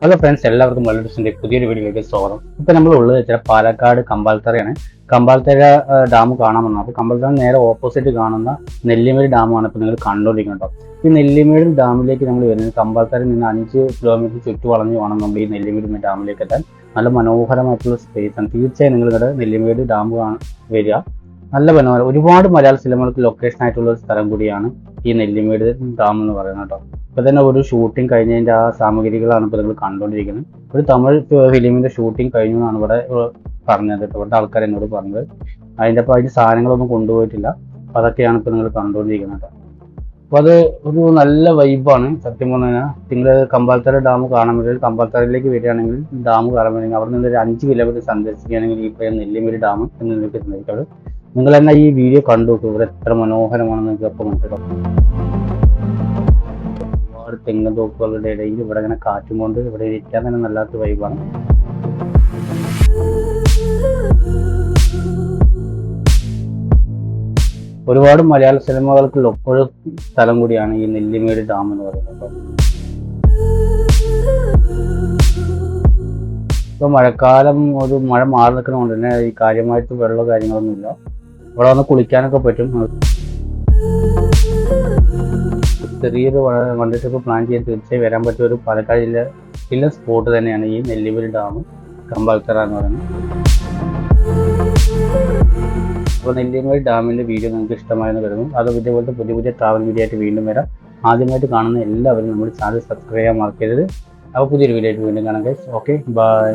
Hello friends, എല്ലാവർക്കും മലയാളത്തിന്റെ പുതിയൊരു വീഡിയോയിലേക്ക് സ്വാഗതം. ഇപ്പൊ നമ്മളുള്ളത് വെച്ചാൽ പാലക്കാട് കമ്പാൽത്തറയാണ്. കമ്പാൽത്തറ ഡാം കാണാൻ വന്നത്. അപ്പോൾ കമ്പാൽത്തറ നേരെ ഓപ്പോസിറ്റ് കാണുന്ന നെല്ലിമേട് ഡാമാണ് ഇപ്പോൾ നിങ്ങൾ കണ്ടുകൊണ്ടിരിക്കുന്നത്. ഈ നെല്ലിമേട് ഡാമിലേക്ക് നമ്മൾ വരുന്നത് കമ്പാൽത്തറയിൽ നിന്ന് 5 കിലോമീറ്റർ ചുറ്റുവളഞ്ഞ് വേണം നമ്മൾ ഈ നെല്ലിമേട് ഡാമിലേക്ക് എത്താൻ. നല്ല മനോഹരമായിട്ടുള്ള സ്പേസ് ആണ്. തീർച്ചയായും നിങ്ങളുടെ നെല്ലിമേട് ഡാം വരിക. നല്ല മനോഹരം, ഒരുപാട് മലയാള സിനിമകൾക്ക് ലൊക്കേഷൻ ആയിട്ടുള്ള ഒരു സ്ഥലം കൂടിയാണ് ഈ നെല്ലിമേട് ഡാം എന്ന് പറയുന്നത് കേട്ടോ. ഇപ്പൊ തന്നെ ഒരു ഷൂട്ടിംഗ് കഴിഞ്ഞതിന്റെ ആ സാമഗ്രികളാണ് ഇപ്പോൾ നിങ്ങൾ കണ്ടുകൊണ്ടിരിക്കുന്നത്. ഒരു തമിഴ് ഫിലിമിന്റെ ഷൂട്ടിംഗ് കഴിഞ്ഞു എന്നാണ് ഇവിടെ പറഞ്ഞത് കേട്ടോ. ഇവിടുത്തെ ആൾക്കാർ എന്നോട് പറഞ്ഞത്. അതിന്റെ സാധനങ്ങളൊന്നും കൊണ്ടുപോയിട്ടില്ല. അപ്പൊ അതൊക്കെയാണ് ഇപ്പൊ നിങ്ങൾ കണ്ടുകൊണ്ടിരിക്കുന്നത് കേട്ടോ. അപ്പൊ അത് ഒരു നല്ല വൈബാണ് സത്യം പറഞ്ഞു കഴിഞ്ഞാൽ. നിങ്ങൾ കമ്പാൽത്തറ ഡാം കാണാൻ പറ്റും. കമ്പാൽത്തറയിലേക്ക് വരികയാണെങ്കിൽ ഡാം കാണാൻ പറ്റുമെങ്കിൽ അവിടെ നിന്ന് ഒരു 5 കിലോമീറ്റർ സന്ദർശിക്കുകയാണെങ്കിൽ ഈ നെല്ലിമേട് ഡാം എന്ന് നിങ്ങൾക്ക് നിർമ്മിക്കുന്നത്. നിങ്ങൾ തന്നെ ഈ വീഡിയോ കണ്ടു നോക്കും. ഇവിടെ എത്ര മനോഹരമാണെന്ന് നിങ്ങൾക്ക് അപ്പോൾ മനസ്സിലാവും. ഒരുപാട് തെങ്ങ് തോക്കുകളുടെ ഇടയിൽ ഇവിടെ ഇങ്ങനെ കാറ്റും കൊണ്ട് ഇവിടെ ഇരിക്കാൻ തന്നെ നല്ലാത്ത വൈബാണ്. ഒരുപാട് മലയാള സിനിമകൾക്ക് ഒരു സ്ഥലം കൂടിയാണ് ഈ നെല്ലിമേട് ഡാം എന്ന് പറയുന്നത്. ഇപ്പൊ മഴക്കാലം ഒരു മഴ മാറി നിൽക്കുന്നതുകൊണ്ട് തന്നെ ഈ കാര്യമായിട്ട് വെള്ളമോ കാര്യങ്ങളൊന്നുമില്ല. ഇവിടെ വന്ന് കുളിക്കാനൊക്കെ പറ്റും. ചെറിയൊരു വണ്ടി ട്രിപ്പ് പ്ലാൻ ചെയ്യാൻ തീർച്ചയായും വരാൻ പറ്റിയ ഒരു പാലക്കാട് ജില്ല സ്പോട്ട് തന്നെയാണ് ഈ നെല്ലിമേട് ഡാം കമ്പാൽത്തറ എന്ന് പറയുന്നത്. അപ്പോൾ നെല്ലിമേട് ഡാമിന്റെ വീഡിയോ നിങ്ങൾക്ക് ഇഷ്ടമായെന്ന് കരുതുന്നു. അത് ഇതേപോലത്തെ പുതിയ പുതിയ ട്രാവൽ വീഡിയോ ആയിട്ട് വീണ്ടും വരാം. ആദ്യമായിട്ട് കാണുന്ന എല്ലാവരും നമ്മുടെ ചാനൽ സബ്സ്ക്രൈബ് ചെയ്യാൻ മറക്കരുത്. അപ്പോൾ പുതിയൊരു വീഡിയോ ആയിട്ട് വീണ്ടും കാണാം ഗൈസ്. Okay, by.